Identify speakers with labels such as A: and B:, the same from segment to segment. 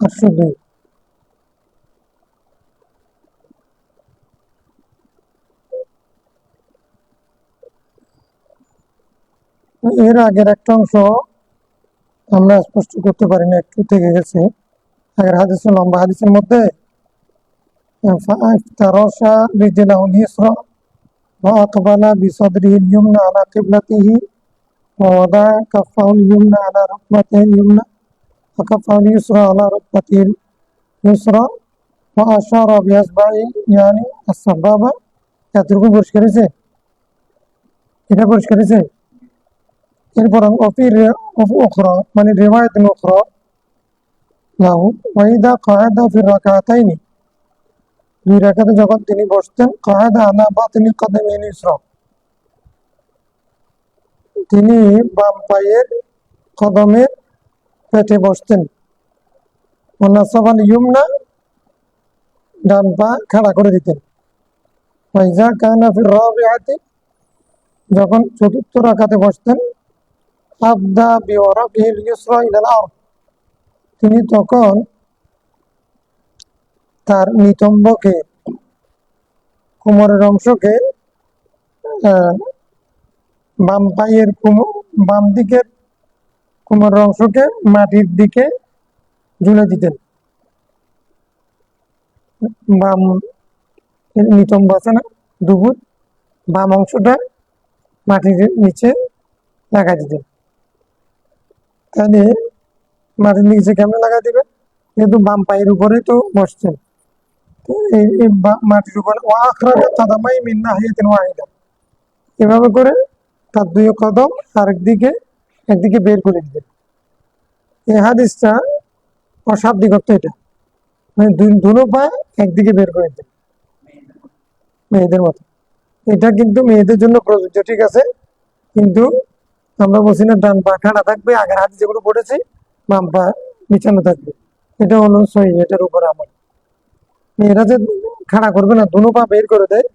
A: 802। এর আগের একটা অংশ আমরা স্পষ্ট করতে পারি না, একটু থেকে গেছে। আগের হাদিসের লম্বা হাদিসের মধ্যে ফাফতারাশা রিজলাহু লিয়ুসরা ওয়া আকবালা বিসাদরিহি আল-ইয়মনা আলা কিবলাতিহি ওয়া ওয়াদা'a কাফাহু আল-ইয়মনা আলা রুকবাতিহি আল-ইয়মনা ওয়া কাফাহু al-ইয়ুসরা আলা রুকবাতিহি al-ইয়ুসরা ওয়া আশারা বিইসবা'iহি ইয়ানি আস-সাবাবা। এতটুকু পরিষ্কার হয়েছে? এটা পরিষ্কার হয়েছে? এরপর উখরা মানে রিওয়ায়াতুন উখরা লাহু ওয়া ইযা ক্বা'আদা ফি রাকাতাইনি, দুই রাকাতে যখন তিনি বসতেন, ক্বা'আদা আলা বাতিনি কদমিহি ইসরা, তিনি বাম পায়ের কদমের পেটে বসতেন। ওয়া নাসাবা আল-ইয়ুমনা, ডান পা খাড়া করে দিতেন। ওয়া ইযা কানা ফি রাবিআতি, যখন চতুর্থ রাকাতে বসতেন, আবদা বিওয়ারাকিহি আল-ইসরা ইলা আল-আরদ, তিনি তখন তার নিতম্বকে, কোমরের অংশকে বাম পায়ের বাম দিকের কোমরের অংশকে মাটির দিকে ঝুলে দিতেন। বাম নিতম্ব আছে না, দুপুর, বাম অংশটা মাটির নিচে লাগাই দিতেন। তাহলে মাটির নিচে কেমন লাগাই দিবে? যেহেতু বাম পায়ের উপরে তো বসছেন, এই মাটির উপরে কাদামাই মিন নাহিয়াতিন ওয়াহিদা, এভাবে করে তার দুই কদম একদিকে বের করে দিতেন। এই হাদিসটা অশাব্দিক অর্থ এটা, মানে দুনো পা একদিকে বের করে দিতেন মেয়েদের মতো। এটা কিন্তু মেয়েদের জন্য প্রযোজ্য, ঠিক আছে, কিন্তু আমরা বলছি না ডান পা খাড়া থাকবে, আগের হাদিস যেগুলো পড়েছি বাম পা বিছানো থাকবে, এটা হলো সহি, এটার উপরে আমল। মেয়েরা যে খাড়া করবে না, দুনো পা বের করে দেয়,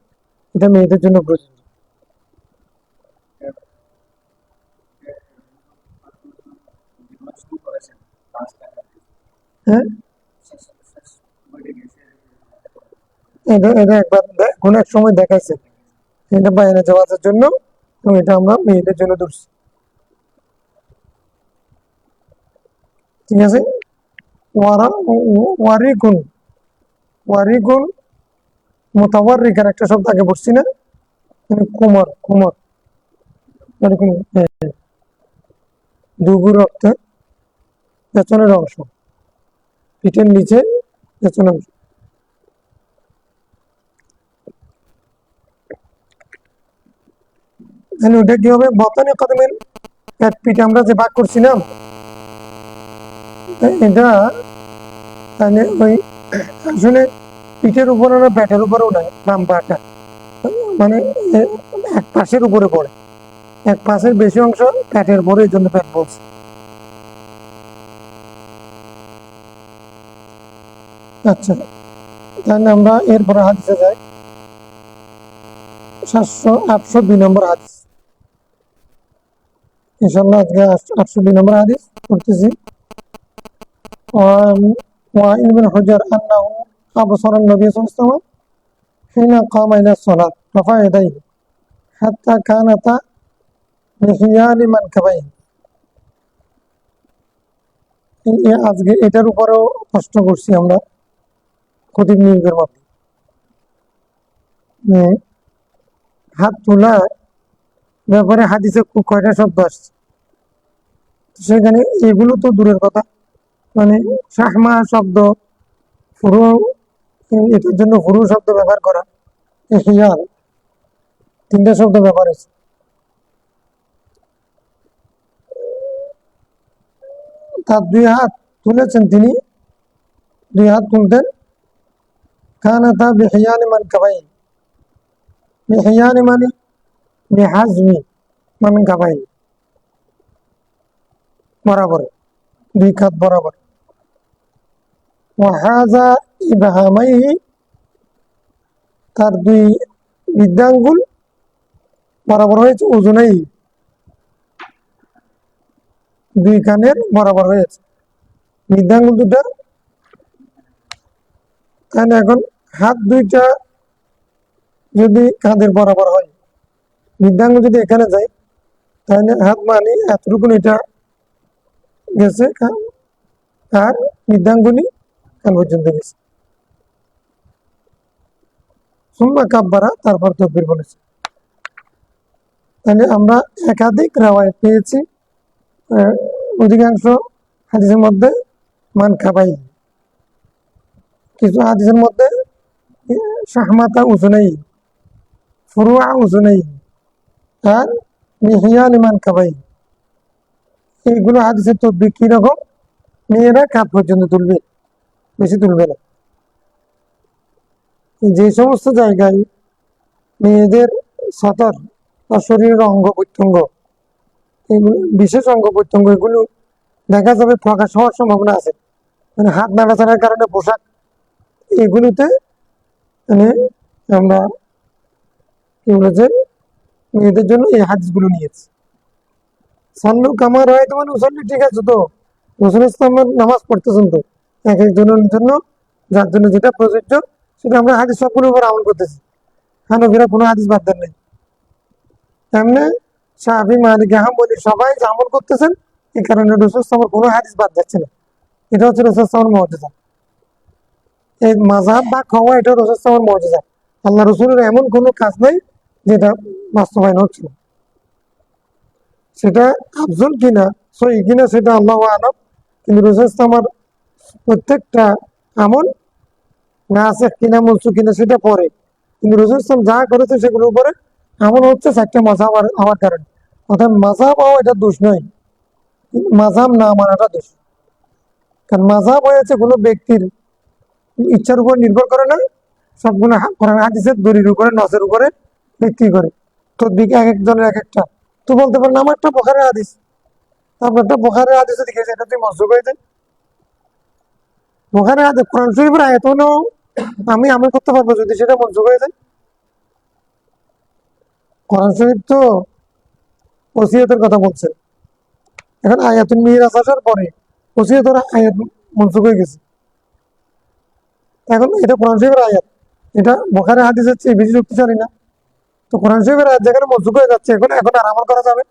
A: এটা মেয়েদের জন্য প্রযোজ্য। হ্যাঁ, এটা একবার কোন এক সময় দেখাইছে, এটা বাইরে যাওয়ার জন্য, এবং এটা আমরা মেয়েদের জন্য ধরছি, ঠিক আছে। ওয়ারিকুন, ওয়ারিকুন মুতাওয়ারিকার একটা শব্দ আগে পড়ছি না, মানে কোমর, দুগুর অর্থে পেছনের অংশ, পিঠের নিচে পেছনের অংশ। ওটা কি হবে? বতনে কদমের এক পিঠে আমরা যে ভাগ করছিলাম, এটা মানে ওই আসলে পিঠের উপরে না পেটের উপরেও নয়, বাম পাটা মানে এক পাশের উপরে পড়ে, এক পাশের বেশি অংশ পেটের পরে, এই জন্য পেট বলছে। আচ্ছা, তাহলে আমরা এরপরে হাদিসে যাই, 802 নম্বর হাদিস। ইনশাআল্লাহ আজকে 802 নম্বর হাদিস পড়তেছি। وعن ابن حجر أنه أبصر النبي صلى الله عليه وسلم حين قام إلى الصلاة رفع يديه حتى كانتا بحيال منكبيه। আজকে এটার উপরেও প্রশ্ন করছি আমরা খতিব নিয়োগের মধ্যে, হাত তোলা ব্যাপারে হাদিসে কয়টা শব্দ আসছে, সেখানে এগুলো তো দূরের কথা, মানে শাহমা শব্দ, ফুরু, এটার জন্য ফুরু শব্দ ব্যবহার করা, হিয়াল, তিনটা শব্দ ব্যবহার হয়েছে। তার দুই হাত তুলেছেন, তিনি দুই হাত তুলতেন, কানাতা বিহিয়ানি মানকাবাইন, বিহিয়ানি মানে বিহাজমি মানকাবাইন, বরাবর, দুই কাঁধ বরাবর। ওয়াহাজা ইবহামাইহি, তার দুই বৃদ্ধাঙ্গুল বরাবর হয়েছে, ওজনেই দুই কানের বরাবর হয়েছে, বৃদ্ধাঙ্গুল দুটা তাহলে এখন হাত দুইটা যদি কাঁধের বরাবর হয়, বৃদ্ধাঙ্গ যদি এখানে যায়, তাহলে হাত মানে এতটুকু এটা গেছে আর বৃদ্ধাঙ্গুলি কান পর্যন্ত গেছে। সুম্মা কাব্বারা, তারপর তকবীর বলেছে। তাহলে আমরা একাধিক রাওয়ায়াত পেয়েছি, অধিকাংশ হাদিসের মধ্যে মান খাবাই, কিছু হাদিসের মধ্যে শাহমাতা উজুনাই, ফুরুয়া উজুনাই আর মিহিয়ান মান খাবাই। এইগুলো হাদিসের তদবির কি রকম? মেয়েরা কাঁধ পর্যন্ত তুলবে, বেশি তুলবে না। যে সমস্ত জায়গায় মেয়েদের সতর বা শরীরের অঙ্গ প্রত্যঙ্গ, এগুলো বিশেষ অঙ্গ প্রত্যঙ্গ, এগুলো দেখা যাবে প্রকাশ হওয়ার সম্ভাবনা আছে, মানে হাত নাড়াচাড়ার কারণে পোশাক, এগুলোতে মানে আমরা কি বলেছে মেয়েদের জন্য এই হাদিসগুলো নিয়েছি। সাল্লু কামার হয় তোমার মুসল্লি, ঠিক আছে তো, রসুল ইসলামের নামাজ পড়তেছেন তো, এক একজনের জন্য যার জন্য যেটা প্রযোজ্য সেটা আমরা হাদিস সবগুলোর উপর আমল করতেছি। হানফিরা কোনো হাদিস বাদ দেন নাই, এমনি শাফি মালিক হাম্বলি সবাই যে আমল করতেছেন, এই কারণে রসুল ইসলামের কোনো হাদিস বাদ যাচ্ছে না। এটা হচ্ছে রসুল ইসলামের মর্যাদা। এই মাযহাব বা খাওয়া, এটা রসুল ইসলামের মর্যাদা। আল্লাহ রসুলের এমন কোনো কাজ নাই যেটা বাস্তবায়ন হচ্ছে না। সেটা আফজল কিনা সহি কিনা সেটা আল্লাহ আলাম, কিন্তু রসুল ইসলামের প্রত্যেকটা আমল নাসিখ কিনা মনসুখ কিনা সেটা পরে, কিন্তু রসুল ইসলাম যা করেছে সেগুলোর উপরে আমল হচ্ছে চারটা মাযহাব হওয়ার কারণে। অর্থাৎ মাযহাব হওয়া এটা দোষ নয়, মাযহাব না মানাটা দোষ। কারণ মাযহাব হয়েছে কোনো ব্যক্তির ইচ্ছার উপর নির্ভর করে না, সবগুলো কোরআন হাদিসের দলিলের উপরে, নসের উপরে ভিত্তি করে। তদবির এক একজনের এক একটা। তো বলতে পারেন আমার একটা বুখারীর হাদিস, আপনারটা বুখারীর হাদিস যদি খেয়েছে, এটা তুই মনসুখ হয়ে যায়। বুখারীর হাদিস কোরআন শরীফের আয়াত হলেও আমি আমল করতে পারবো যদি সেটা মনসুখ হয়ে যায়। কোরআন শরীফ তো ওসিয়তের কথা বলছে, এখন আয়াতুল মিরাস আসার পরে ওসিয়তের আয়াত মনসুখ হয়ে গেছে। এখন এটা কোরআন শরীফের আয়াত, এটা বুখারীর হাদিসের চেয়ে বেশি শক্তিশালী না? তো কোরআন শরীফের আয়াত যেখানে মনসুখ হয়ে যাচ্ছে, এখন এখন আর আমল করা যাবে?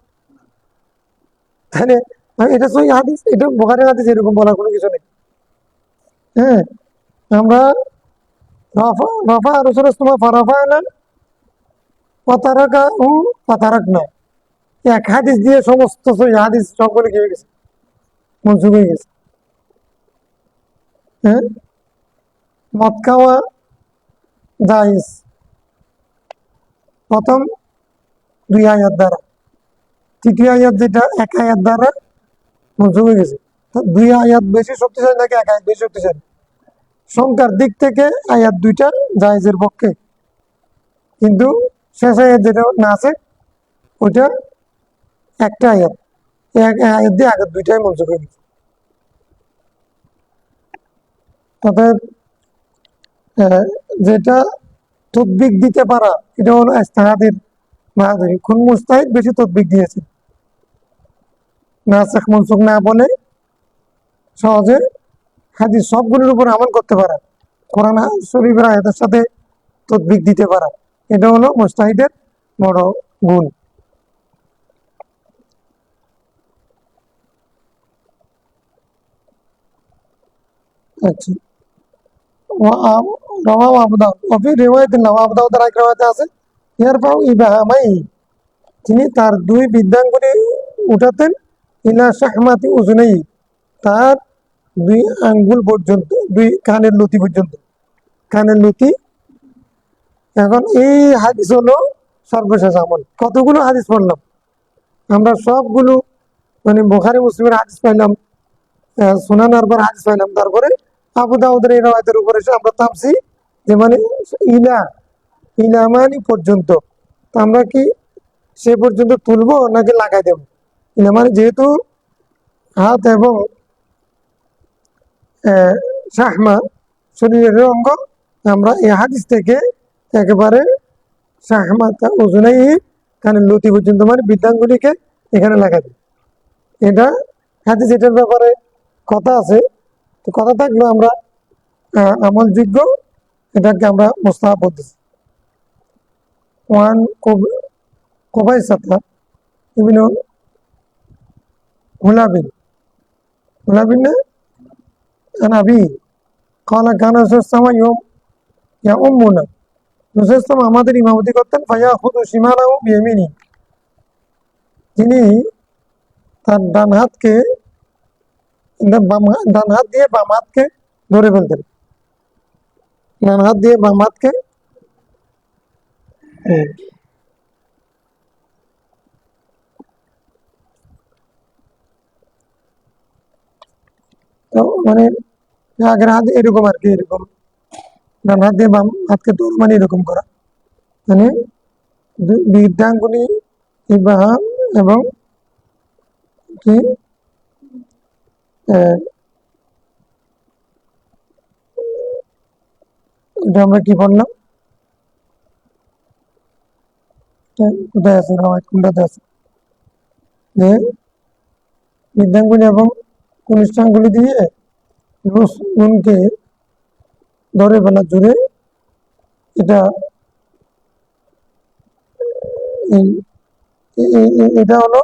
A: তাহলে এটা সহি হাদিস, এটা বুখারীর হাদিস, এরকম বলার কোনো কিছু নেই। হ্যাঁ, আমরা রফা রফা রসুল ইসলাম ফারাফা আলান ফাতারাকাহু ফাতারাকনা, এক হাদিস দিয়ে সমস্ত সহি হাদিস সবগুলো কি হয়ে গেছে? মনসুখ হয়ে গেছে। হ্যাঁ, মদ খাওয়া জায়েজ প্রথম 2 আয়াত দ্বারা, তৃতীয় আয়াত যেটা 1 আয়াত দ্বারা মনসুখ হয়ে গেছে। 2 আয়াত বেশি শক্তিশালী নাকি 1 আয়াত বেশি শক্তিশালী? সংখ্যার দিক থেকে আয়াত 2টা জায়েজের পক্ষে, কিন্তু শেষ আয়াত যেটা না আছে ওইটা একটা আয়াত, এক আয়াত দিয়ে আগের 2টাই মনসুখ হয়ে গেছে। অতএব যেটা তদবিক দিতে পারা, এটা হলো ইজতিহাদের বাহাদুরি। কোন মুজতাহিদ বেশি তদবিক দিয়েছে, নাসিখ মনসুখ না বলে সহজে হাদিস সবগুলোর উপর আমল করতে পারা, কোরআন শরীফের আয়াতের সাথে তদবিক দিতে পারা, এটা হলো মুজতাহিদের বড় গুণ। আচ্ছা, রওয়াহু আবু দাউদ ওয়া ফি রিওয়ায়াতিন, আবু দাউদের এক রিওয়ায়াতে আছে ইয়ারফাউ ইবাহামাই, তিনি তার 2 বৃদ্ধাঙ্গুলি উঠাতেন, ইলা শাহমাতি উজুনাই, তার 2 আঙ্গুল পর্যন্ত, 2 কানের লতি পর্যন্ত, কানের লতি। এখন এই হাদিস হলো সর্বশেষ আমল। কতগুলো হাদিস পড়লাম আমরা, সবগুলো মানে বুখারী মুসলিমের হাদিস পাইলাম, সুনান আরবার হাদিস পাইলাম, তারপরে আবু দাউদের এই রাওয়ায়াতের উপরে এসে আমরা থামছি যে মানে ইলা, ইলা মানে পর্যন্ত। তো আমরা কি সে পর্যন্ত তুলবো নাকি লাগাই দেবো? ইলা মানে যেহেতু হাত এবং শাহমা শরীরের অঙ্গ, আমরা এই হাদিস থেকে একেবারে শাহমাতা ওজুনাই, কানের লতি পর্যন্ত মানে বৃদ্ধাঙ্গুলিকে এখানে লাগাই দিই। এটা হাদিস, এটার ব্যাপারে কথা আছে। তো কথা থাকলো আমরা আমলযোগ্য এটাকে আমরা মুস্তাহাব বলতেছি। ওয়ান কুবাইসাতা ইবনু হুলাবিন হুলাবিন না আনাবি কালা কানা রাসূলুল্লাহ ইয়া উম্মুনা, রাসূলুল্লাহ আমাদের ইমামতি করতেন, ফায়াখুযু শিমালাহু বিয়ামিনি, তিনি তার ডান হাত দিয়ে বাম হাতকে ধরে ফেলতেন, ডান হাত দিয়ে বাম হাতকে তো মানে আগের হাত এরকম আর কি, এরকম ডান হাত দিয়ে বাম হাতকে ধরে মানে এরকম করা, মানে বৃদ্ধাঙ্গুলি ইবাহাম এবং কি এটা আমরা কি বললাম, কোথায় আছে কোনটাতে আছে যে বৃদ্ধাঙ্গুলি এবং কনিষ্ঠাঙ্গুলি দিয়ে নুনকে ধরে ফেলা জুড়ে, এটা এটা হলো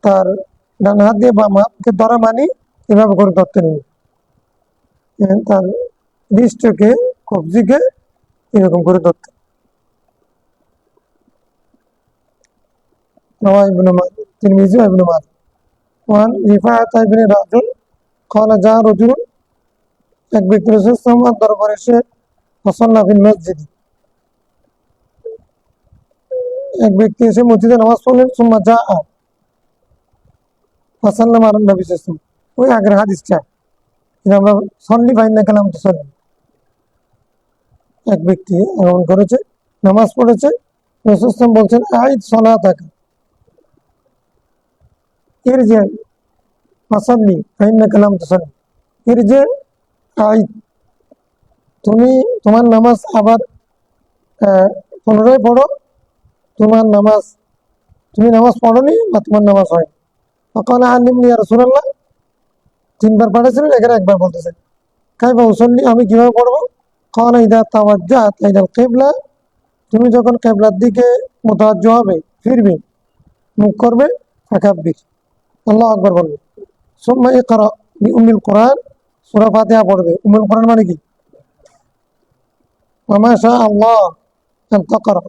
A: তার ডান হাত দিয়ে বাম হাতকে ধরা মানে এভাবে করে ধরতে নেই, তার দৃষ্টকে কবজিকে এরকম করে ধরতে। তিরমিজি ওয়া ইবনে মাজাহ ওয়ান রিফাআত ইবনে রাজুল ক্বালা জা রাজুল, এক ব্যক্তি রাসূল সাল্লাল্লাহু আলাইহি ওয়াসাল্লাম দরবারে এসে ফাসাল্লা ফিল মসজিদ, এক ব্যক্তি এসে মসজিদে নামাজ পড়লেন, সুম্মা জা ফাসাল্লামা আলা নবী সাল্লাল্লাহু আলাইহি ওয়াসাল্লাম, ওই আগের হাদিসটা আমরা সল্লি ফাইন্না কালাম তুসাল্লি, এক ব্যক্তি আগমন করেছে, নামাজ পড়েছে, রাসূল সাল্লাল্লাহু আলাইহি ওয়াসাল্লাম বলছেন আইদ সালাতাকা ইরজি ফাসাল্লি ফাইন্না কালাম তুসাল্লি, ইরজি আইদ, তুমি তোমার নামাজ আবার পুনরায় পড়ো, তোমার নামাজ তুমি নামাজ পড়োনি বা তোমার নামাজ হয়। ফাকালা আল্লিমনি ইয়া রাসূলুল্লাহ, তিনবার পড়েছিলেন, এখানে একবার বলতেছেন কাইফা উসাল্লি, আমি কিভাবে পড়বো। ক্বালা ইযা তাওয়াজ্জাহতা ইলাল কিবলা, তুমি যখন কিবলার দিকে মুতাওয়াজ্জিহ হবে, ফিরবে, মুখ করবে, ফাকাব্বির, আল্লাহু আকবার বলবে, সুম্মা ইকরা বিউম্মিল কুরআন, সূরা ফাতিহা পড়বে। উম্মুল কুরআন মানে কি, ওয়া মা শা আল্লাহ আন তাকরা,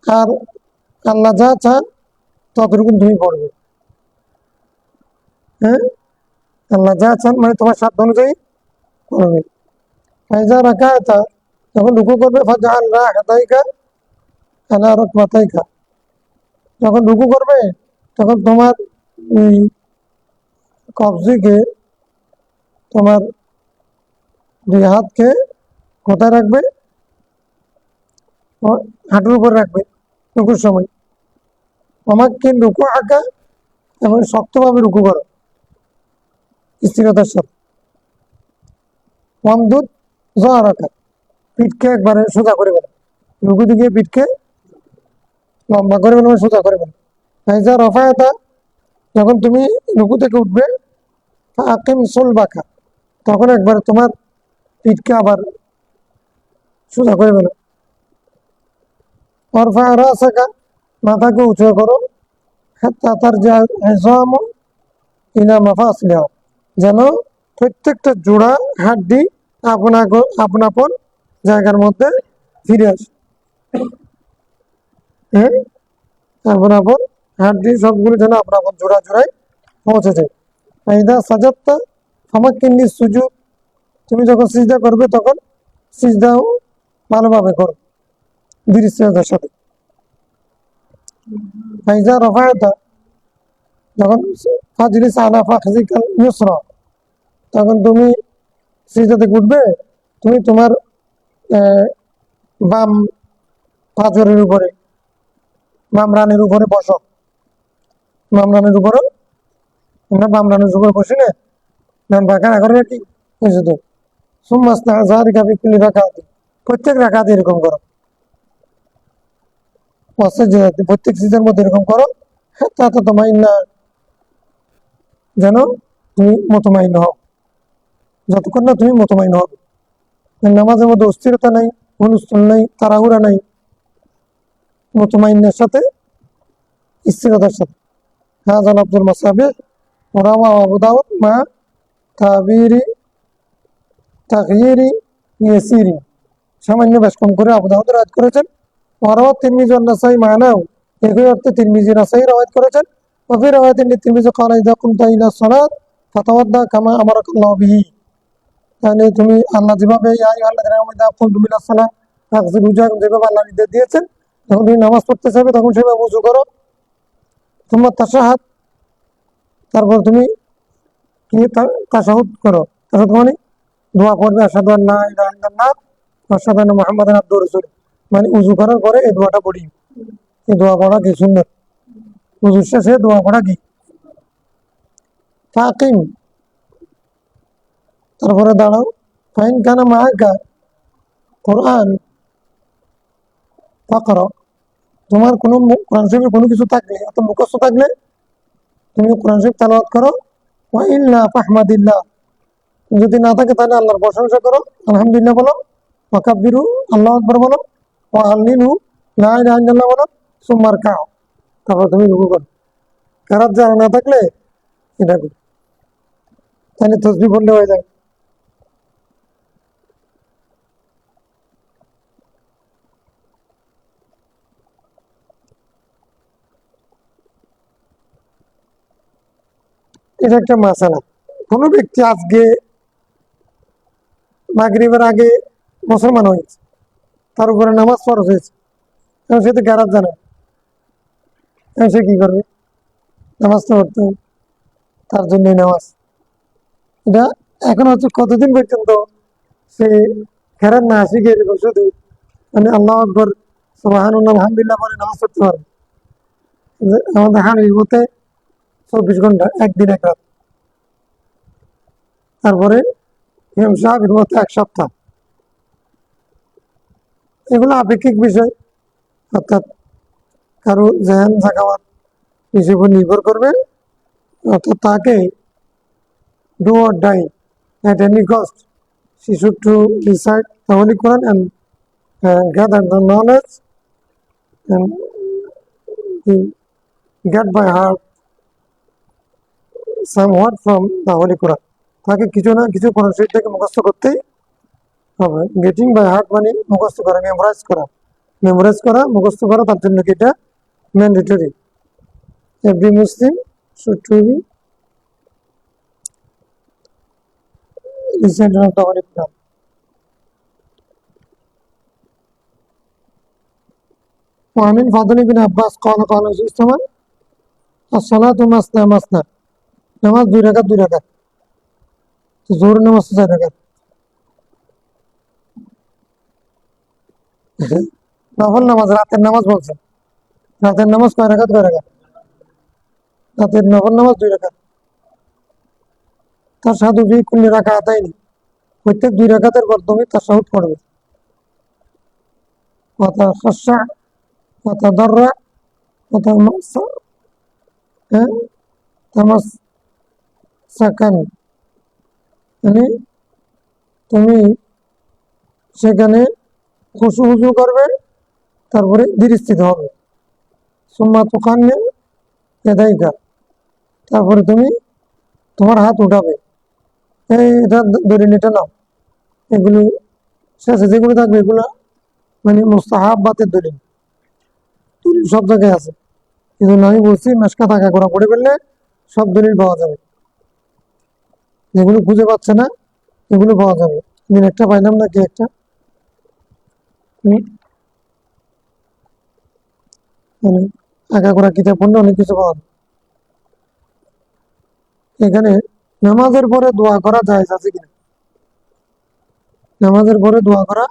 A: আর আল্লাহ যা চান ততটুকু তুমি পড়বে। হ্যাঁ, আল্লাহ যা চান মানে তোমার সাধ্য অনুযায়ী পড়বে। ফাইজা রাকাতা, যখন রুকু করবে, ফাজআল রাহাতাইকা আলা রুকবাতাইকা, যখন রুকু করবে তখন তোমার এই কবজিকে, তোমার দুই হাতকে কোথায় রাখবে, হাঁটুর উপর রাখবে রুকুর সময়। আমাকে রুকু আঁকা এবং শক্তভাবে রুকু করো স্থিরতার সাথে। ওয়ামদুদ যারাকা, পিঠকে একবারে সোজা করে ফেলো, রুকু দিকে পিঠকে লম্বা করে ফেলো, সোজা করে ফেলো। ফাইজা রাফায়াতা, যখন তুমি রুকু থেকে উঠবে, আকিম সুলবাকা, তখন একবার তোমার পিঠকে আবার সোজা করে ফেলো। ওয়ারফা রাসাকা, মাথাকে উঁচু করো, হাত্তা তারজা ইযামু ইলা মাফাসিলিহা, যেন প্রত্যেকটা জোড়া হাড্ডি আপন আপন জায়গার মধ্যে ফিরে আসে। হ্যাঁ, আপন আপন হাড্ডি সবগুলো যেন আপন আপন জোড়া জোড়ায় পৌঁছে যায়। ফাইদা সাজাদতা ফামাক্কিনি সুজুদ, তুমি যখন সিজদা করবে তখন সিজদাও ভালোভাবে করো, দৃঢ়তার সাথে। ফাইজা রাফায়াতা, যখন ফাজলিস আলা ফাখযিকাল ইউসরা, তখন তুমি সিজদা থেকে উঠবে, তুমি তোমার বাম পাঁজরের উপরে, বাম রানের উপরে বসো, বাম রানের উপরে, আমরা বাম রানের উপরে বসিলে ডান পা খাড়া করে রাখি, বুঝছো তো। সুম্মাস্তা যারিকা ফি কুল্লি রাকাতি, প্রত্যেক রাকাতে এরকম করো, প্রত্যেক সিজদার মধ্যে এরকম করো, হাত্তা তাতমাইন্না, যেন তুমি মুতমাইন হও, যতক্ষণ না তুমি মুতমাইন হবে। নামাজের মধ্যে অস্থিরতা নাই, হুলস্থুল নাই, তাড়াহুড়া নাই, মুতমাইন্নের সাথে, স্থিরতার সাথে। হাজান আব্দুল মাসাবি ওরাওয়া আবু দাউদ মা তাবিরি তাগয়িরি ইয়াসিরি, সামান্য বেশ কম করে আবু দাউদ রাত করেছেন। ওরাওয়া তিরমিজি ওয়ান নাসাই মানাও, একই অর্থে তিরমিজি নাসাই রওয়ায়াত করেছেন। ওফি রওয়ায়াতিন তিরমিজি ক্বালা ইযা কুমতা ইলা সালাত ফাতাওয়াদ্দা কামা আমারাকাল্লাহু বিহি, তাহলে তুমি আল্লাহ যেভাবে ইয়া আইয়ুহাল্লাযিনা আমানু ইযা কুমতুম ইলা সালাত ফাগসিলু ওজুহাকুম, যেভাবে আল্লাহ নির্দেশ দিয়েছেন, যখন তুমি নামাজ পড়তে চাইবে তখন সেভাবে ওযু করো। তোমরা তাশাহাদ, তারপর তুমি কি তাশাহুদ করো। তাশাহুদ মানে দোয়া করবে, আশহাদু আল্লা ইলাহা ইল্লাল্লাহ ওয়া আশহাদু আন্না মুহাম্মাদান আবদুহু ওয়া রাসূলুহু, মানে উযু করার পরে এই দোয়াটা পড়ি। এই দোয়া পড়া কি সুন্নাত, উযু শেষে দোয়া পড়া কি। ফাকিম, তারপরে দাঁড়াও। ফাইন কানা মাআকা কোরআন ফাকরা, তোমার কোনো কোরআন শরীফের কোনো কিছু থাকলে অথবা মুখস্থ থাকলে তুমি কোরআন শরীফ তেলাওয়াত করো। ওয়া ইল্লা ফাহমাদিল্লাহ, যদি না থাকে তাহলে আল্লাহর প্রশংসা করো, আলহামদুলিল্লাহ বলো। ওয়া কাব্বিরু, আল্লাহু আকবার বলো। ওয়া আল্লিলু, লা ইলাহা ইল্লাল্লাহ বলো। সুম্মা রকাউ, তারপর তুমি রুকু করো। কেরাত জানা না থাকলে এটা করো, তাহলে তাসবিহ পড়লে হয়ে যাবে। এটা একটা মাসালা। কোনো ব্যক্তি আজকে মাগরিবের আগে মুসলমান হয়েছে, তার উপরে নামাজ ফরজ হয়েছে, এবং সে তো কেরাত জানে, এবং সে কি করবে, নামাজ তো পড়তে হবে, তার জন্যই নামাজ। এটা এখন হচ্ছে কতদিন পর্যন্ত সে কেরাত না শিখে শুধু মানে আল্লাহু আকবার সুবহানাল্লাহ আলহামদুলিল্লাহ বলে নামাজ পড়তে পারবে। আমাদের হানির মতে 24 ঘন্টা, একদিন এক রাত, তারপরে ইমাম সাহাবীর মতে 1 সপ্তাহ। এগুলো আপেক্ষিক বিষয়, অর্থাৎ কারো জেহান জাগাওয়াত বিষয়ের উপর নির্ভর করবে। অর্থাৎ তাকে do or die at any cost, she should to recite the Holy Quran and gather the knowledge and get by heart somewhat from the Holy Quran. তাকে কিছু না কিছু কোরআন শরীফ থেকে মুখস্থ করতেই হবে। গেটিং বাই হার্ট মানে মুখস্থ করা, মেমোরাইজ করা। মেমোরাইজ করা, মুখস্থ করা, তার জন্য কি এটা mandatory. Every Muslim should to be reciter of the holy Quran. وعن الفضل بن عباس قال قال رسول الله الصلاة مثنى مثنى, নামাজ 2 রাকাত 2 রাকাত। জোহর নামাজ 4 রাকাত। নফল নামাজ, রাতের নামাজ বলছে। রাতের নামাজ কয় রাকাত কয় রাকাত? রাতের নফল নামাজ 2 রাকাত। তার সাধু ফি কুল্লি রাকাতাইনি, প্রত্যেক 2 রাকাতের পর তুমি তাশাহুদ পড়বে। ওয়া তাখাশশা ওয়া তাদাররা ওয়া তামাসসা, তামাসসাকান, মানে তুমি সেখানে খুশু খুশু করবে, তারপরে ধীরস্থিত হবে। সুম্মা তুকান্নে ইয়াদাইকা, তারপরে তুমি তোমার হাত উঠাবে। এই এটা ধরে নিতে নাও, এগুলো শেষে যেগুলো থাকবে এগুলো মানে মুস্তাহাব বাতের দলিল, দলিল সব জায়গায় আছে। এই জন্য আমি বলছি মেশকা থাকা করা পড়ে ফেললে সব দলিল পাওয়া যাবে, যেগুলো খুঁজে পাচ্ছে না এগুলো পাওয়া যাবে। দিন একটা পাইলাম না কি একটা, মানে আঁকা করা কিতাব পড়লে অনেক কিছু পাওয়া যায়। এখানে নামাজের পরে দোয়া করা জায়েজ আছে কিনা? নামাজের পরে দোয়া করা,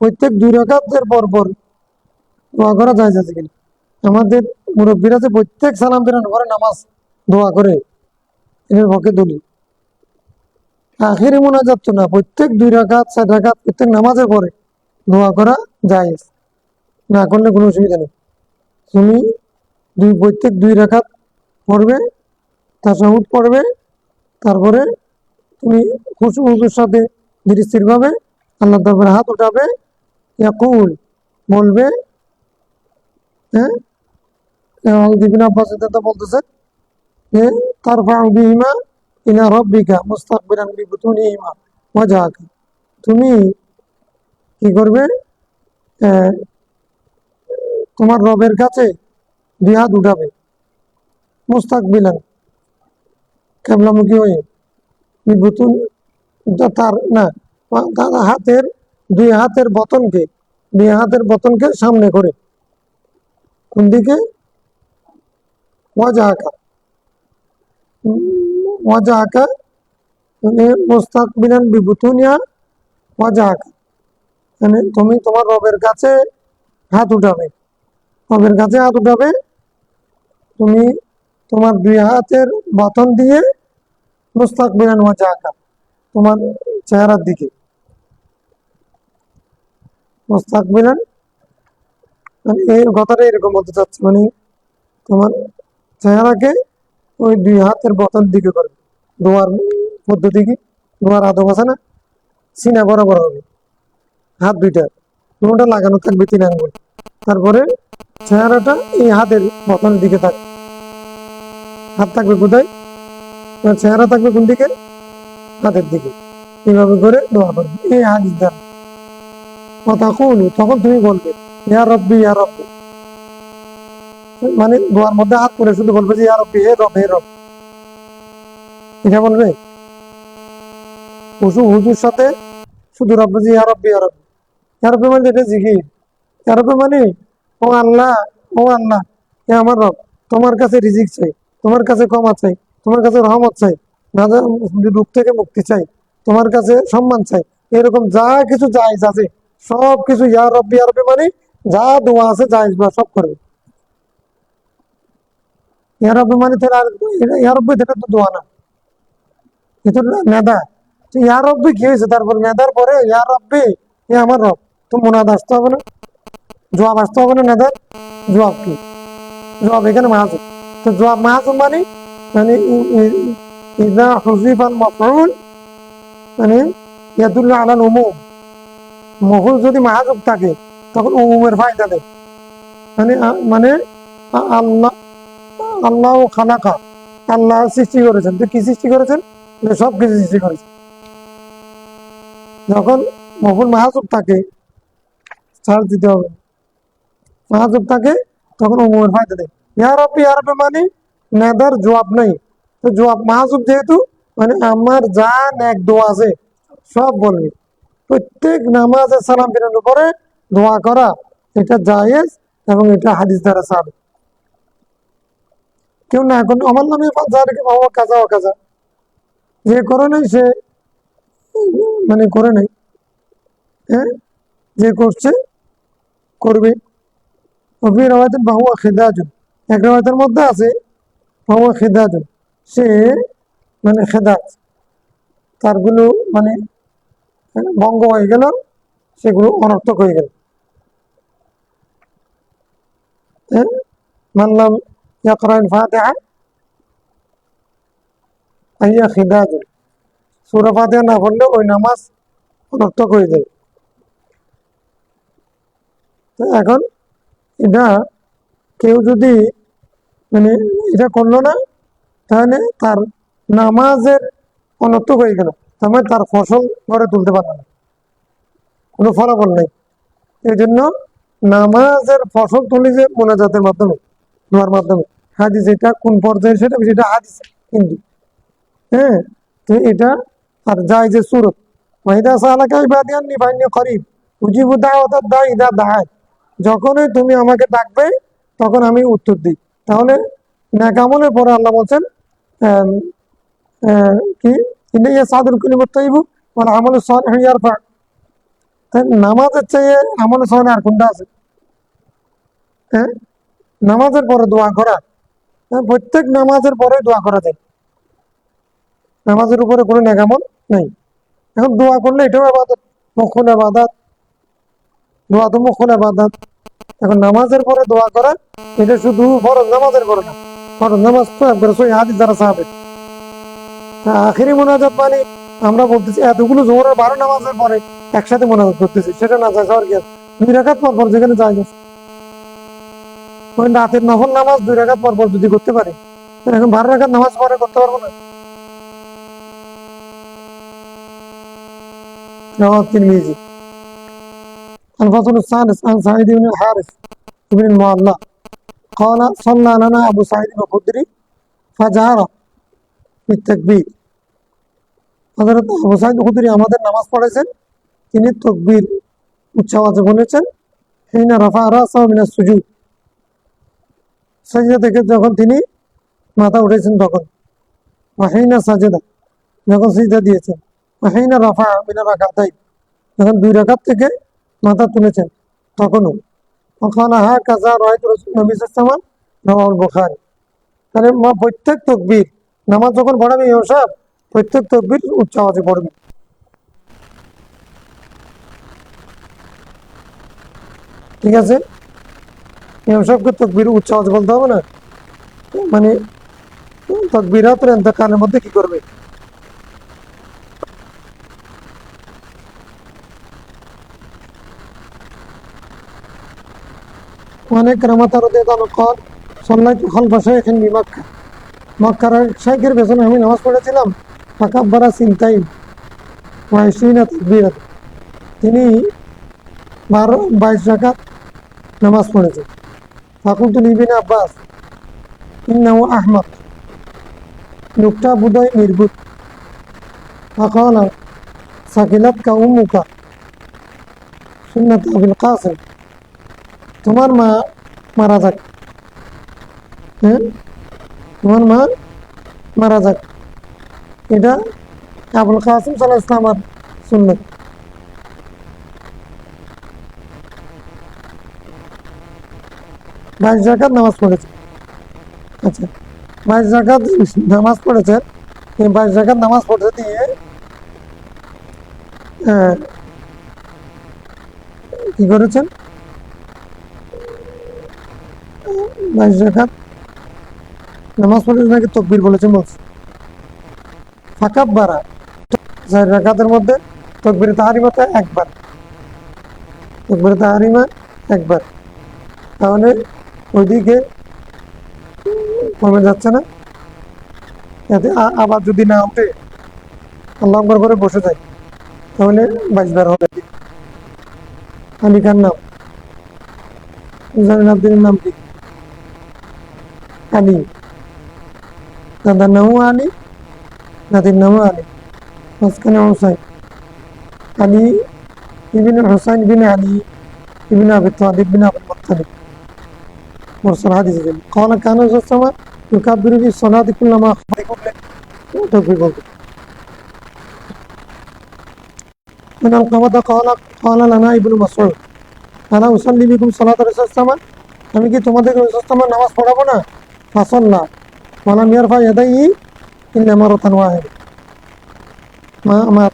A: প্রত্যেক 2 রাকাতের পর পর দোয়া করা জায়েজ আছে কিনা? আমাদের মুরব্বীরা যে প্রত্যেক সালাম ফেরানোর পরে নামাজ দোয়া করে, এর পক্ষে দলিল। আখিরি মুনাজাত তো না, প্রত্যেক 2 রাকাত 4 রাকাত প্রত্যেক নামাজের পরে দোয়া করা জায়েজ, না করলে কোনো অসুবিধা নেই। তুমি প্রত্যেক 2 রাকাত পড়বে, তাশাহুদ পড়বে, তারপরে তুমি খুশু হুজুর সাথে ধীর স্থির ভাবে আল্লাহ দরবারে হাত উঠাবে, ইয়াকুল বলবে, হ্যাঁ, এবং বিভিন্ন আব্বাস বলতেছে যে তারফাউ বিহিমা ইলা রাব্বিকা মুস্তাকবিরান বিবুতুনিহিমা ওয়াজহাকা, তুমি কি করবে, তোমার রবের কাছে দুই হাত উঠাবে, মুস্তাকবিলান কেবলামুখী হয়ে, বিবুতুন তার না, তার হাতের দুই হাতের বতনকে, দুই হাতের বতনকে সামনে করে, কোন দিকে, ওয়াজহাকা, ওয়াজহাকা মানে মুস্তাকবিলান বিবুতুনিহা ওয়াজহাকা, মানে তুমি তোমার রবের কাছে হাত উঠাবে, রবের কাছে হাত উঠাবে, তুমি তোমার দুই হাতের বতন দিয়ে মুস্তাকবিলান ওয়াজহাকা, তোমার চেহারার দিকে, মুস্তাকবিলান মানে এই কথাটা এরকম বলতে চাচ্ছে, মানে তোমার চেহারাকে ওই দুই হাতের বতন দিকে করবে, দোয়ার পদ্ধতি কি, দোয়ার আদব আছে না, সিনা বরাবর হবে, হাত দুইটা দুটা লাগানো থাকবে 3 আঙ্গুল, তারপরে চেহারাটা এই হাতের বতনের দিকে থাকবে, হাত থাকবে কোথায়, চেহারা থাকবে কোন দিকে, হাতের দিকে, এইভাবে করে দোয়া করবে এই হাদিস দ্বারা। কথা কোন তখন তুমি বলবে ইয়া রব্বি ইয়া রব্বি, মানে দোয়ার মধ্যে হাত করে শুধু বলবে যে ইয়া রব্বি, হে রব হে রব, এটা বলবে। হুজুর সাথে শুধু রব্বি ইয়া রব্বি ইয়া রব্বি, ইয়া রব্বি মানে এটা জিকির, ইয়া রব্বি মানে ও আল্লাহ, ও আল্লাহ, এ আমার রব, তোমার কাছে রিজিক চাই, তোমার কাছে ক্ষমা চাই, তোমার কাছে রহমত চাই, রূপ থেকে মুক্তি চাই, তোমার কাছে সম্মান চাই, এরকম যা কিছু জায়েজ আছে সব কিছু ইয়া রব্বি মানে যা দোয়া আছে জায়েজ বা সব করবে। ইয়া রব্বি মানে ইয়া রব্বি এটা তো দোয়া না, এটা নেদা, ইয়া রব্বি কি হয়েছে, তারপর নেদার পরে ইয়া রব্বি এ আমার রব, তো মুনাদ আসতে হবে না, জবাব আসতে হবে না, নেদার জবাব কি, জবাব এখানে মাহাজুব, তো জবাব মাহাজুব মানে মানে ইযা হুযিফাল মাফউল মানে ইয়াদুল্লু আলাল উমুম, মফউল যদি মাহাজুব থাকে তখন উমুমের ফায়দা দেয়, মানে মানে আল্লাহ, আল্লাহ খালাকা, আল্লাহ সৃষ্টি করেছেন, তো কি সৃষ্টি করেছেন, সব কিছু সৃষ্টি করেছেন। যখন মফউল মাহাজুব থাকে, ছাড় দিতে হবে, মাহাজুব থাকে তখন উমুমের ফায়দা দেয়। ইয়া রব্বি মানে নেদার জবাব নাই, তো জবাব মাহাজুব যেহেতু মানে আমার যা নেক দোয়া আছে সব বলবি, প্রত্যেক নামাজে সালাম ফিরানোর পরে দোয়া করা এটা জায়েজ এবং এটা হাদিস দ্বারা সাবিত। কেউ না এখন আমার নামে কাজা ও কাজা, যে করে নাই সে মানে করে নাই, হ্যাঁ, যে করছে করবে। অফি রাওয়ায়াতিন বাহুয়া খিদাজুন, এক রাওয়ায়াতের মধ্যে আছে বাহুয়া খিদাজুন, সে মানে খেদাজ, তারগুলো মানে ভঙ্গ হয়ে গেল, সেগুলো অনর্থক হয়ে গেল। মানলাম ইয়াকরাল ফাতিহা আইয়া খিদাজুন, সূরা ফাতিহা না পড়লে ওই নামাজ অনর্থক হয়ে যায়। এখন এটা কেউ যদি মানে এটা করলো না, তাহলে তার নামাজের অনর্থক হয়ে গেল, তার তার ফসল ঘরে তুলতে পারবে না, কোনো ফলাফল নেই। এই জন্য নামাজের ফসল তুলি যে মোনাজাতের মাধ্যমে, দোয়ার মাধ্যমে, হাদিস এটা কোন পর্যায়ে সেটা হাদিস কিন্তু, হ্যাঁ, তো এটা আর যায় যে সুরত ওয়াইদা সালাকা ইবাদি আন্নী ফাইন্নী করিব উজিবু দাওয়াতাদ দাঈ ইযা দাআন, যখনই তুমি আমাকে ডাকবে তখন আমি উত্তর দিই। তাহলে নেক আমলের পরে আল্লাহ বলছেন কি ইন্নাইয়া সাদুল কালিমাত তাইয়্যিবু ওয়াল আমালু সালিহু ইয়ারফা, নামাজের চেয়ে আমল সালেহ আর কোনটা আছে, হ্যাঁ, নামাজের পরে দোয়া করা, প্রত্যেক নামাজের পরে দোয়া করা যায়, নামাজের উপরে কোনো নেক আমল নেই। এখন দোয়া করলে এটাও ইবাদত, মুখুল ইবাদত, দোয়া তো মুখুল ইবাদত। এখন নামাজের পরে দোয়া করা এটা শুধু ফরজ নামাজের পরে না, ফরজ নামাজ তো একবার সহিহ হাদিস দ্বারা সাবিত। আখিরি মুনাজাত মানে আমরা বলতেছি এতগুলো জোহরের 12 নামাজের পরে একসাথে মোনাজাত করতেছি, সেটা না যায় আর কি আছে? 2 রাকাত পর পর যেখানে যায় গেছে, ওই রাতের নফল নামাজ 2 রাকাত পর পর যদি করতে পারি, এখন 12 রাকাত নামাজ পরে করতে পারবো না? رواه الترمذي. الفصل السادس عن سعيد بن الحارث بن المعلى قال صلى لنا أبو سعيد الخدري فجهر بالتكبير. হযরত আবু সাঈদ খুদরি আমাদের নামাজ পড়েছেন, তিনি তাকবীর উচ্চ আওয়াজে বলেছেন। হিনা রাফা রাসাহু মিনাস সুজুদ, সাজদা থেকে যখন তিনি মাথা উঠেছেন তখন। ওয়া হিনা সাজদা, যখন সিজদা দিয়েছেন। ওয়া হিনা রাফা মিনা রাকাতাইন, যখন 2 রাকাত থেকে মাথা তুলেছেন তখনও। ওয়াকালা হাকাযা রাআইতু রাসূলুল্লাহ সাল্লাল্লাহু আলাইহি ওয়াসাল্লাম, রাওয়াহুল বুখারী। তাহলে প্রত্যেক তাকবীর, নামাজ যখন পড়াবে ইমাম সাহেব, প্রত্যেক তাকবীর উচ্চ আওয়াজে পড়বে। ঠিক আছে, ইমাম সাহেবকে তাকবীর উচ্চ আওয়াজে বলতে হবে না, মানে তাকবীরাতের ইন্তকালের মধ্যে কি করবে? অনেক রামাতার কল সাল্লাইতু খালফা শাইখিন বিমাক্কা, মক্কার শাইখের পেছনে আমি নামাজ পড়েছিলাম। ফাকাব্বারা সিনতাইন ওয়া ইশরিনা তাকবীরাত, তিনি 22 রাকাত নামাজ পড়েছেন। ফাকুলতু লিবিন আব্বাস ইন্নাহু আহমাক, লোকটা বোধহয় নির্বুধ। ফাকালা সাকিলাতকা উম্মুকা সুন্নাত আবিল কাসিম, তোমার মা মারা যাক, হ্যাঁ, তোমার মা মারা যাক, এটা আবুল কাসিম সাল্লাল্লাহু আলাইহি ওয়াসাল্লামের সুন্নাত। 22 রাকাত নামাজ পড়েছে। আচ্ছা, 22 রাকাত নামাজ পড়েছেন। এই 22 রাকাত নামাজ পড়তে দিয়ে কি করেছেন? 22 রাকাত নামাজ পড়েছেন নাকি তাকবীর বলেছেন বলছে? ফাকাব্বারা, 4 রাকাতের মধ্যে তাকবীরে তাহরিমাতে একবার, তাকবীরে তাহরিমা একবার। তাহলে ওইদিকে কমে যাচ্ছে না? এতে আবার যদি না উঠে আল্লাহু আকবার করে বসে যায়, তাহলে 22 বার হবে। আলী খান নাম, জামিল আব্দিনের নাম কি? আলী, দাদার নামও আলী, নাতির নামও আলী, মাঝখানে হুসাইন। আলী ইবনে হুসাইন বিন আলী ইবনে আবি তালিব বিন আবুল মুত্তালিব। মুরসাল হাদিস। قال كان رسول الله يكبر في الصلاة كلما خفض تكبير বলতে। من القبض قال لنا ابن مسعود ألا أصلي بكم صلاة رسول الله، আমি কি তোমাদের রাসূল নামাজ পড়াবো না? ফাসাল্লা ওয়ালাম ইয়ারফা ইয়াদাইহি ইল্লা মারাতান ওয়াহিদা মা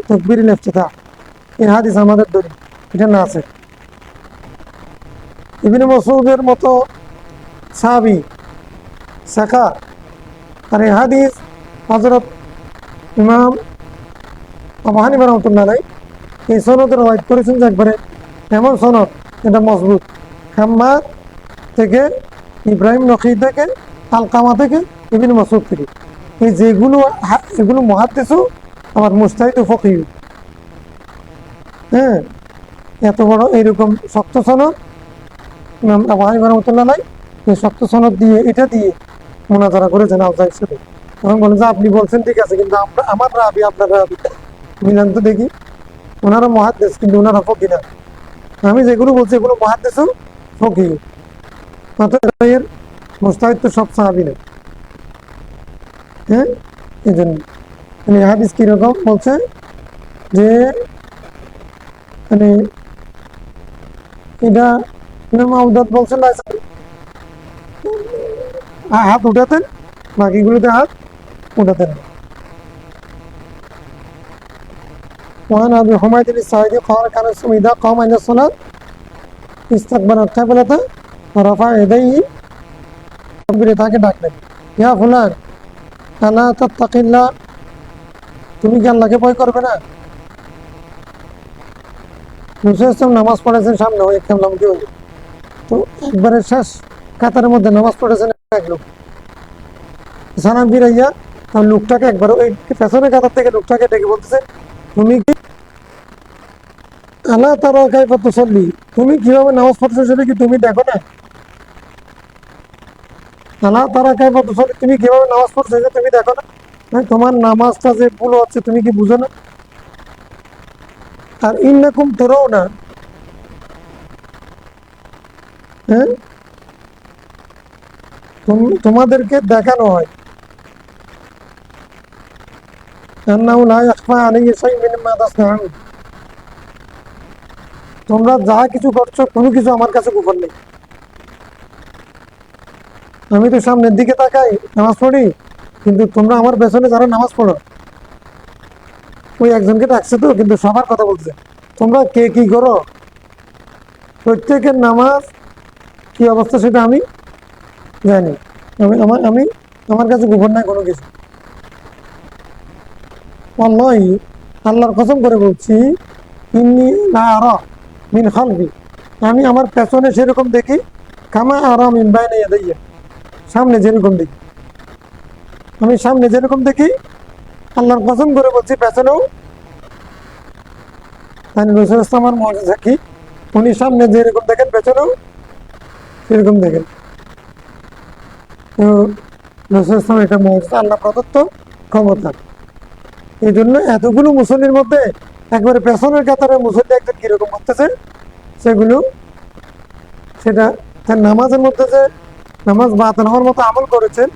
A: তাকবীরুল ইফতিতাহ। এই হাদিস আমাদের দলিল, এটা না আছে। ইবনে মাসউদের মতো সাহাবী সাকা, আর এই হাদিস হযরত ইমাম আবু হানিফা রাহমাতুল্লাহ আলাইহি এই সনদের রওয়ায়াত করেছেন, যে একবারে এমন সনদ, এটা মজবুত। হাম্মাদ থেকে, ইব্রাহিম নখী থেকে, আলকামা থেকে, ইবনে মাসউদ থেকে। এই এগুলো মুহাদ্দিসও আমার মুজতাহিদ ও ফকিহ। হ্যাঁ, এত বড় এইরকম শক্ত সনদ ইমাম আবু হানিফা রাহমাতুল্লাহ আলাইহি এই শক্ত সনদ দিয়ে, এটা দিয়ে মুনাজারা করেছেন আওজাইর সাথে। তখন বলেন যে আপনি বলছেন ঠিক আছে, কিন্তু আমার রাবি আপনার রাবি মিলান তো দেখি। ওনারা মুহাদ্দিস কিন্তু ওনারা ফকিহ না। আমি যেগুলো বলছি এগুলো মুহাদ্দিস ও ফকিহ, এর মুজতাহিদ তো সব সাহাবী না। হ্যাঁ, এই জন্য মানে হাদিস কিরকম বলছে যে মানে এটা মাউদাত বলছেন হাত উঠাতেন, বাকিগুলোতে হাত উঠাতেন। وعن أبي حميد الساعدي قال كان الرسول إذا قام إلى الصلاة استقبل القبلة ورفع يديه তাকে ডাকলেন, ইয়া ফুলান আলা তাত্তাকিল্লাহ, তুমি কি আল্লাহকে ভয় করবে না? মুসা ইসলাম নামাজ পড়েছেন সামনে ওই কেমলাম কি হইল, তো একবারে শেষ কাতারের মধ্যে নামাজ পড়েছেন এক লোক, সালাম ফিরাইয়া লোকটাকে একবার ওই পেছনের কাতার থেকে লোকটাকে ডেকে বলতেছে, তুমি কি আল্লাহ তারা কাইফা তুসাল্লি, তুমি কিভাবে নামাজ পড়ছো সেটা কি তুমি দেখো না? আল্লাহ তারা কাইফা তুসাল্লি, তুমি কিভাবে নামাজ পড়ছো সেটা তুমি দেখো না? তোমার নামাজটা যে ভুল হচ্ছে তুমি কি বুঝো না? আর ইন্নাকুম তোরাও না, হ্যাঁ, তোমাদেরকে দেখানো হয় আন্নাহু লা ইয়াখফা আলাইহি শাইউন মিম্মা তাসনাউন, তোমরা যা কিছু করছো কোনো কিছু আমার কাছে গোপন নেই। আমি তো সামনের দিকে তাকাই নামাজ পড়ি, কিন্তু তোমরা আমার পেছনে যারা নামাজ পড়ো, ওই একজনকে ডাকছে তো, কিন্তু সবার কথা বলছে, তোমরা কে কি করো, প্রত্যেকের নামাজ কি অবস্থা সেটা আমি জানি। আমি আমার কাছে গোপন নাই কোনো কিছু। আল্লাহ, আল্লাহর কসম করে বলছি, ইন্নী লা আরা মিন খালফি, আমি আমার পেছনে সেরকম দেখি, কামা আরা মিন বাইনা ইয়াদাইয়া, সামনে যেরকম দেখি, আমি সামনে যেরকম দেখি আল্লাহর কসম করে বলছি পেছনেও রসুল ইসলামের মর্যাদা কি, উনি সামনে যেরকম দেখেন পেছনেও সেরকম দেখেন। তো রসুল ইসলাম এটা মর্যাদা, আল্লাহ প্রদত্ত ক্ষমতা। এই জন্য এতগুলো মুসল্লির মধ্যে একবারে পেছনের কাতারে মুসল্লি একজন কিরকম করতেছে সেগুলো, সেটা তার নামাজের মধ্যে যে নামাজ বাতিল হওয়ার মতো আমল করেছেন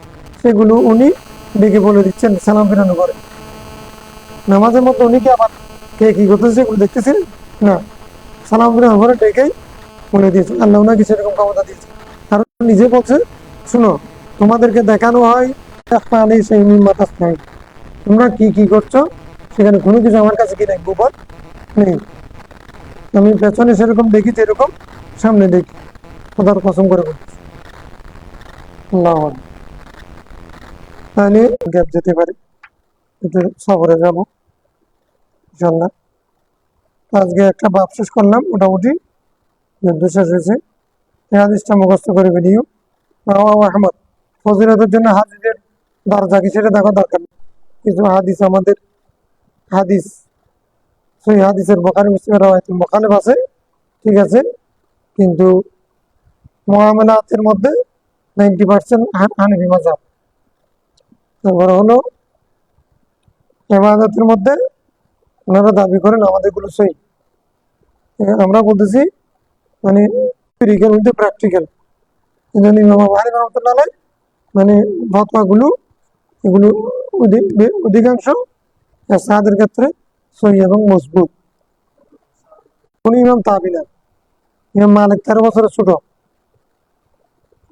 A: সেগুলো উনি ডেকে বলে দিচ্ছেন সালাম ফিরানো করে। নামাজের মধ্যে উনি কি আবার কে কি করতেছে সেগুলো দেখতেছেন না, সালাম ফিরানো করে ডেকেই বলে দিয়েছে। আল্লাহ ওনাকে সেরকম ক্ষমতা দিয়েছে, কারণ নিজে বলছে, শুনো, তোমাদেরকে দেখানো হয় সেই মাতাস নাই, তোমরা কি কি করছো সেখানে কোনো কিছু আমার কাছে কি নেই, গোপন নেই। আমি পেছনে সেরকম দেখি যেরকম সামনে দেখি, খোদার কসম করে বলছি। আল্লাহ, তাহলে গ্যাপ যেতে পারে, একটু সফরে যাবো ইনশাল্লাহ। আজকে একটা বাপ শেষ করলাম, মোটামুটি যুদ্ধ শেষ হয়েছে। এই হাদিসটা মুখস্থ করে ভিডিও আহমদ, ফজিলতের জন্য হাদিসের দরজা কি সেটা দেখা দরকার নেই। কিছু হাদিস আমাদের হাদিস সেই হাদিসের বোখারি মুসলিমের রাওয়ায়াতুল মুখালিফ আছে, ঠিক আছে, কিন্তু মুআমালাতের মধ্যে 90% হানাফি মাযহাব। তারপরে হলো ইবাদতের মধ্যে ওনারা দাবি করেন আমাদের গুলো সহি, আমরা বলতেছি মানে থিওরিক্যাল উইথ প্র্যাকটিক্যাল। এই জন্য ইমাম আবু হানিফা রাহমাতুল্লাহ আলাইহি মানে ফতোয়াগুলো এগুলো অধিকাংশ সাহাদের ক্ষেত্রে সহি এবং মজবুত। উনি ইমাম তাবিনা, ইমাম মালিক 13 বছরের ছোট,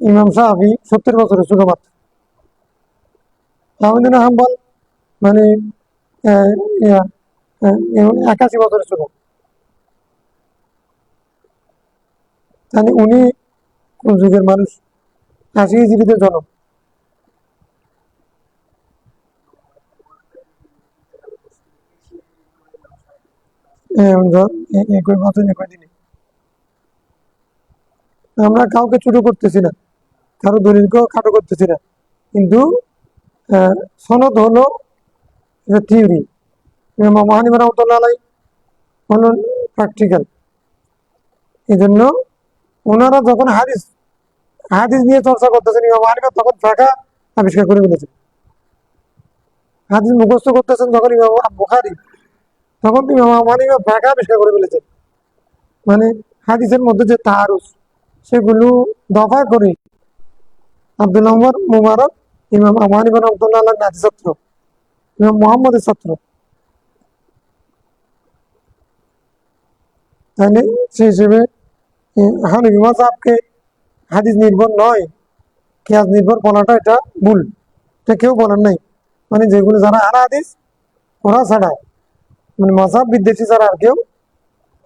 A: ইমাম শাফি 70 বছরের ছোট মাত্র, আহমদ বিন হাম্বল মানে 81 বছরের ছোট। তাহলে উনি কোন যুগের মানুষ? 80 হিজরিতে জন্ম। একই বছর একই দিনে। আমরা কাউকে ছোট করতেছি না, কারো দলিলকেও খাটো করতেছি না, কিন্তু সনদ হলো থিওরি, ইমাম আবু হানিফা রাহমাতুল্লাহ আলাইহি হলো প্র্যাকটিক্যাল। এই জন্য ওনারা যখন হাদিস হাদিস নিয়ে চর্চা করতেছেন, ইমাম আবু হানিফা তখন ফাঁকা আবিষ্কার করে ফেলেছেন। হাদিস মুখস্থ করতেছেন যখন ইমাম বুখারী, তখন ইমাম আবু হানিফা ফাঁকা আবিষ্কার করে ফেলেছেন। মানে হাদিসের মধ্যে যে তাহারুস সেগুলো দফা করে আব্দুল্লাহ ওমর মুবারক ইমাম আবু হানিফা রাহমাতুল্লাহ আলাইহির নাতি ছাত্র, ইমাম মুহাম্মদের ছাত্র, তাহলে সেই হিসেবে হানিফি মাযহাবকে হাদিস নির্ভর নয়, কিয়াস নির্ভর বলাটা এটা ভুল, এটা কেউ বলেন নাই। মানে যেগুলো যারা আনা হাদিস ওরা ছাড়া মানে মাযহাব বিদ্বেষী ছাড়া আর কেউ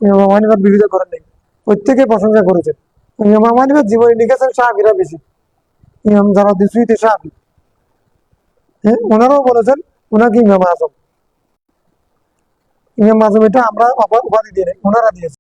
A: ইমাম হানিফার বিরোধিতা করেন নাই, প্রত্যেকে প্রশংসা করেছেন। ইমাম হানিফার জীবনী লিখেছেন সাহাবীরা বেশি, ইমাম যারা দুসুইতে সাহাবী, হ্যাঁ, ওনারাও বলেছেন ওনাকে ইমাম আজম। ইমাম আজম এটা আমরা উপাধি দিয়ে ওনারা দিয়েছে।